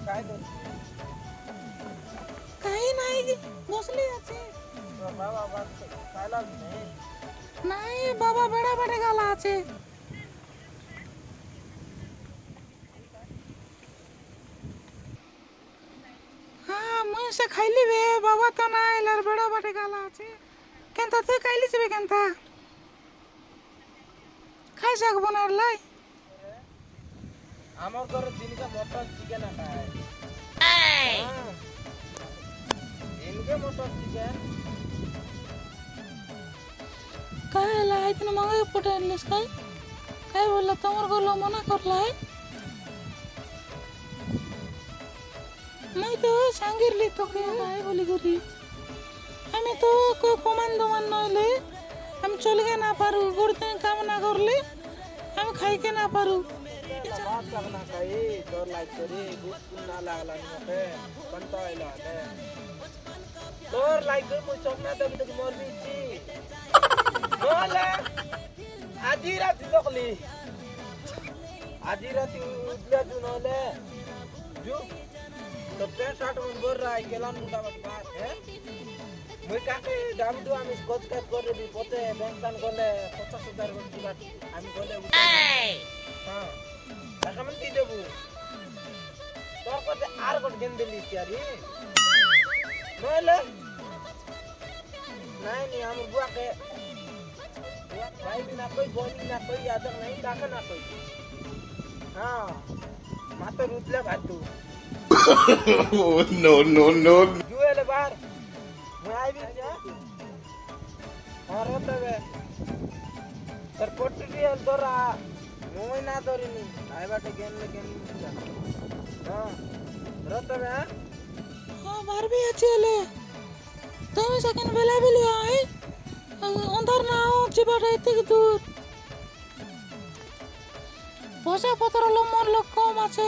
काय करते? काही नाही बसली আছে बाबा खायला नाही नाही বাবা বেড়া বেড়ে গালা আছে হ্যাঁ মুই সে খাইলি বে বাবা তো না এলার বেড়া বেড়ে গালা আছে কেনতা তুই খাইলি বে কেনতা খাই শাক বনার লাই আমার ঘরে দিনকে মটন চিকেন খায় দিনকে মটন চিকেন काय लाई इतने महंगे पटे लिस काय बोलला तमर गोलो मना करलाई मैं तो सांगिरली तो के काय बोली गुरी हमें तो को कमांडो मान नले हम चल के ना पारू गुड़ते काम ना करले हम खाई के ना पारू बात करना खाई तो लाइक करी गुड ना लागला मते कंटाळला ने तोर लाइक कर मु चोकना दम तक मोर बीची बोले आधी रात लोकली आधी रात उठले तू नले जो तो पेट शर्ट में बोल रहा है गेलान मुंडा मत बात है मुई काके दाम दो आमी स्कोच काट कर दी पोते बैंक कान गले 50,000 गटी बात आमी गले हां টাকা মন দি দেবো তোর কতে আর কোন গেম দিলি ইয়ারি নইলে নাই নি আমার বুয়াকে भाई भी ना कोई बोली ना कोई यादव नहीं काका ना कोई हाँ मातो रुतले भातू no no no जुएले बाहर मैं आई भी जा और होता है तर पोटी हल दोरा मुंह ना दोरी नहीं आई बाटे गेम हाँ रोता है हां बार भी अच्छे ले तो मैं सेकंड बेला भी ले आई अंदर ना हो चिबाटा इतने दूर পয়সা পত্র লো মোর লোক কম আছে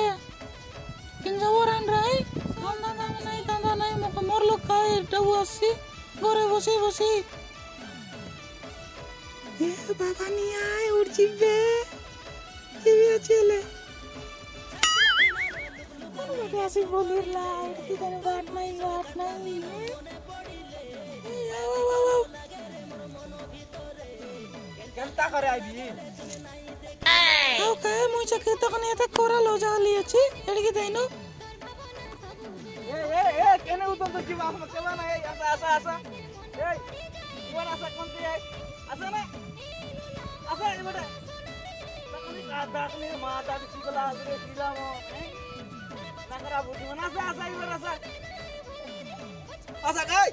কিন যাব রান রাই কাম দান্দা নাই মোর লোক খাই ডাবু আসছি ঘরে বসে বসে এ বাবা নি আয় উড় জিবে কি ছেলে কোন বেটা আসি বলির লাই কি জানি বাট নাই কেনতা করে আইবি ওকে মুই চাকে তখন এত কোরা লজা লিয়েছি এড়িকে দেইনো এ কেনে উতন তো জিবা আপনা কেলা না এই আসা এই কোন আসা কোন তুই আসা না আসা এই বেটা তখন কা দাকনি মা দাক সিগলা আসরে দিলাম নাকরা বুঝি না আসা এই বেটা আসা গাই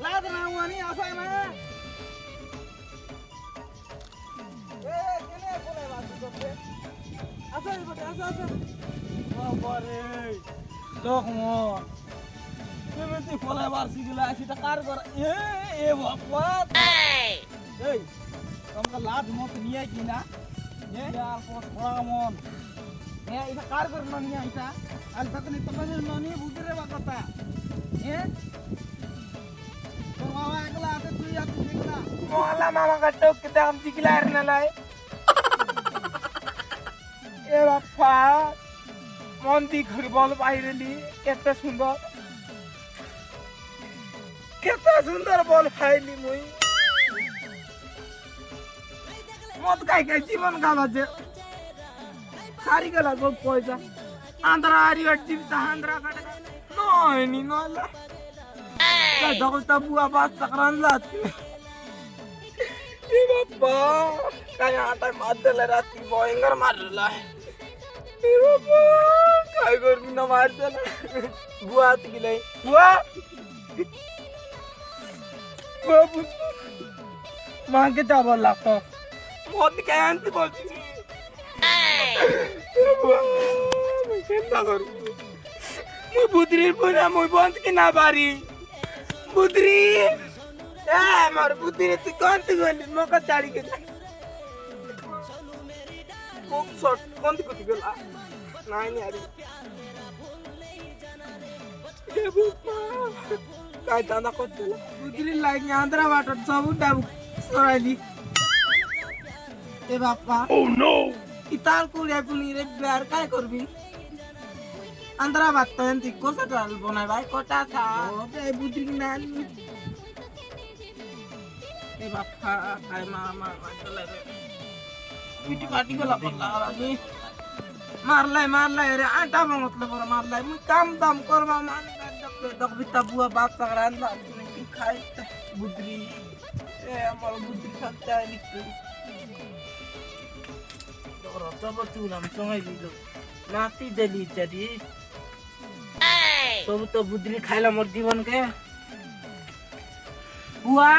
লাদ না ওনি আসা না কেনে বলে বাসু করতে আসা এই বেটা আসা বাবারে তখন কেমতি ফলাবার সিগলা সেটা কার কর এ বাবা এই তোমরা লাভ মত নিয়ে কি না এ আর পড়া মন এ এটা কার কর না নিয়ে এটা আল তখন তো কাজ না নিয়ে বুঝরে বা কথা এ তোর মামা একলা আছে তুই আর তুই দেখলা মোলা মামা কাটক কে দাম সিগলা আর না লাই এ বাবা মন্দি ঘর বল বাইরেলি কেতে সুন্দর বল পাইলি মুই মদ খাই জীবন গালাছে সারি গেল সব পয়সা আন্ধ্রা আরি জীবিত আন্ধ্রা কাটে নয়নি নলা দখলটা বুয়া বাস চাকরান যাচ্ছে এ বাবা কাই আটায় মার দিলে রাত্রি ভয়ঙ্কর মারলা এ বাবা काय करबी ना मार देना बुआ आती नहीं बुआ बाबू मां के चावल लागतो बहुत काय आणती बोलती बुआ मैं चिंता करू मुई बुदरी पुना मुई बंद की ना बारी बुदरी ए मार बुदरी तू कौन तू गली मका चाड़ी के खूब शॉट कौन तू कुछ गला नाही अरे काय दादा कोतला बुदरी लाईन आंध्रा वाटत सब डाबू सोराली ए बाप्पा oh no इतार कुड़िया पुनी रे प्यार काय करबी अंदरा बात तो एंती कोसा डाल बनाय भाई कोटा था बे बुद्री नाल ए बापा काय मार चले रे पीटी पार्टी को लपला आगे मारलाय रे आटा मतलब मारलाय मु काम दाम करवा मान दक बिता बुआ बाप सगरान ला खाय बुद्री ए अमर बुद्री खाता है लिखते तो बतून हम समय दिलो नाती देली चरी सब तो बुद्री खाइला मोर जीवन के बुआ